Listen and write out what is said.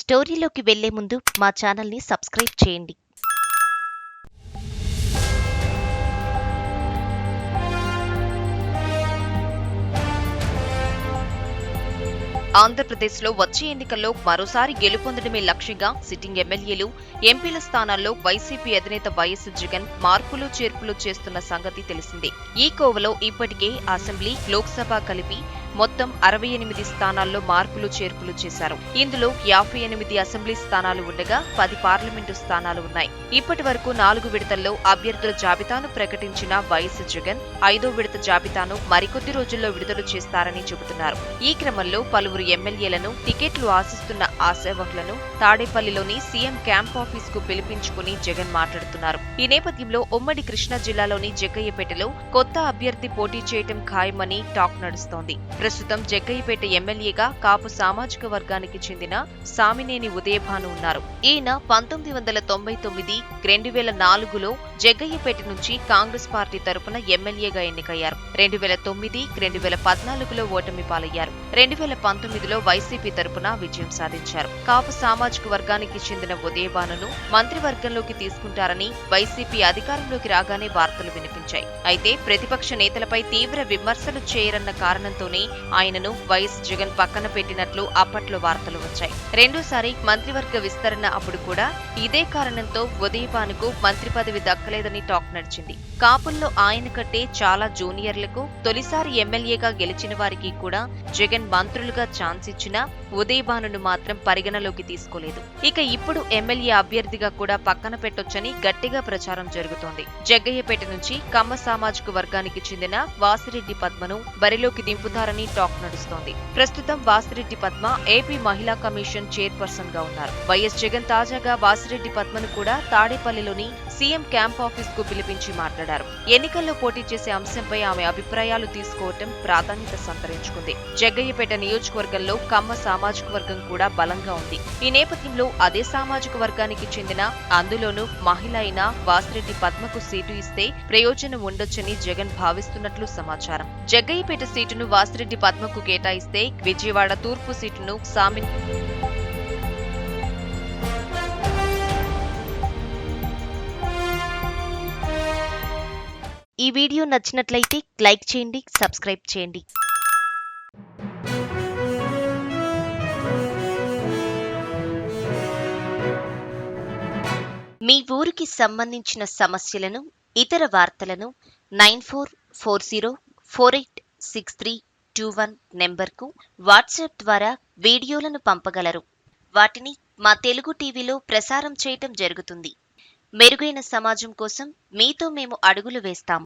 స్టోరీలోకి వెళ్లే ముందు మా ఛానల్ని సబ్స్క్రైబ్ చేయండి. ఆంధ్రప్రదేశ్లో వచ్చే ఎన్నికల్లో మరోసారి గెలుపొందడమే లక్ష్యంగా సిట్టింగ్ ఎమ్మెల్యేలు, ఎంపీల స్థానాల్లో వైసీపీ అధినేత వైఎస్ జగన్ మార్పులు చేర్పులు చేస్తున్న సంగతి తెలిసిందే. ఈ కోవలో ఇప్పటికే అసెంబ్లీ, లోక్సభ కలిపి మొత్తం 68 స్థానాల్లో మార్పులు చేర్పులు చేశారు. ఇందులో 58 అసెంబ్లీ స్థానాలు ఉండగా 10 పార్లమెంటు స్థానాలు ఉన్నాయి. ఇప్పటి వరకు 4 విడతల్లో అభ్యర్థుల జాబితాను ప్రకటించిన వైఎస్ జగన్ 5వ విడత జాబితాను మరికొద్ది రోజుల్లో విడుదల చేస్తారని చెబుతున్నారు. ఈ క్రమంలో పలువురు ఎమ్మెల్యేలను, టికెట్లు ఆశిస్తున్న ఆశావహులను తాడేపల్లిలోని సీఎం క్యాంప్ ఆఫీస్ కు పిలిపించుకుని జగన్ మాట్లాడుతున్నారు. ఈ నేపథ్యంలో ఉమ్మడి కృష్ణా జిల్లాలోని జగ్గయ్యపేటలో కొత్త అభ్యర్థి పోటీ చేయటం ఖాయమని టాక్ నడుస్తోంది. ప్రస్తుతం జగ్గయ్యపేట ఎమ్మెల్యేగా కాపు సామాజిక వర్గానికి చెందిన సామినేని ఉదయభాను ఉన్నారు. ఈయన 1999, 2004లో జగ్గయ్యపేట నుంచి కాంగ్రెస్ పార్టీ తరపున ఎమ్మెల్యేగా ఎన్నికయ్యారు. 2009, 2014లో ఓటమి పాలయ్యారు. 2019లో వైసీపీ తరపున విజయం సాధించారు. కాపు సామాజిక వర్గానికి చెందిన ఉదయభానును మంత్రివర్గంలోకి తీసుకుంటారని వైసీపీ అధికారంలోకి రాగానే వార్తలు వినిపించాయి. అయితే ప్రతిపక్ష నేతలపై తీవ్ర విమర్శలు చేయరన్న కారణంతోనే ఆయనను వైఎస్ జగన్ పక్కన పెట్టినట్లు అప్పట్లో వార్తలు వచ్చాయి. రెండోసారి మంత్రివర్గ విస్తరణ అప్పుడు కూడా ఇదే కారణంతో ఉదయభానుకు మంత్రి పదవి దక్కలేదని టాక్ నడిచింది. కాపుల్లో ఆయన కంటే చాలా జూనియర్లకు తొలిసారి ఎమ్మెల్యేగా గెలిచిన వారికి కూడా జగన్ మంత్రులుగా ఛాన్స్ ఇచ్చినా ఉదయభానును మాత్రం పరిగణలోకి తీసుకోలేదు. ఇక ఇప్పుడు ఎమ్మెల్యే అభ్యర్థిగా కూడా పక్కన పెట్టొచ్చని గట్టిగా ప్రచారం జరుగుతోంది. జగ్గయ్యపేట నుంచి కమ్మ సామాజిక వర్గానికి చెందిన వాసిరెడ్డి పద్మను బరిలోకి దింపుతారని టాక్ నడుస్తోంది. ప్రస్తుతం వాసిరెడ్డి పద్మ ఏపీ మహిళా కమిషన్ చైర్పర్సన్ గా ఉన్నారు. వైఎస్ జగన్ తాజాగా వాసిరెడ్డి పద్మను కూడా తాడేపల్లిలోని సీఎం క్యాంప్ ఆఫీస్ కు పిలిపించి మాట్లాడారు. ఎన్నికల్లో పోటీ చేసే అంశంపై ఆమె అభిప్రాయాలు తీసుకోవటం ప్రాధాన్యత సంతరించుకుంది. జగ్గయ్యపేట నియోజకవర్గంలో కమ్మ సామాజిక వర్గం కూడా బలంగా ఉంది. ఈ నేపథ్యంలో అదే సామాజిక వర్గానికి చెందిన, అందులోనూ మహిళ అయిన వాసిరెడ్డి పద్మకు సీటు ఇస్తే ప్రయోజనం ఉండొచ్చని జగన్ భావిస్తున్నట్లు సమాచారం. జగ్గయ్యపేట సీటును వాసిరెడ్డి పద్మకు కేటాయిస్తే విజయవాడ తూర్పు సీటును ఈ వీడియో నచ్చినట్లయితే లైక్ చేయండి, సబ్స్క్రైబ్ చేయండి. మీ ఊరికి సంబంధించిన సమస్యలను, ఇతర వార్తలను 9440486321 నెంబర్కు వాట్సాప్ ద్వారా వీడియోలను పంపగలరు. వాటిని మా తెలుగు టీవీలో ప్రసారం చేయటం జరుగుతుంది. మెరుగైన సమాజం కోసం మీతో మేము అడుగులు వేస్తాం.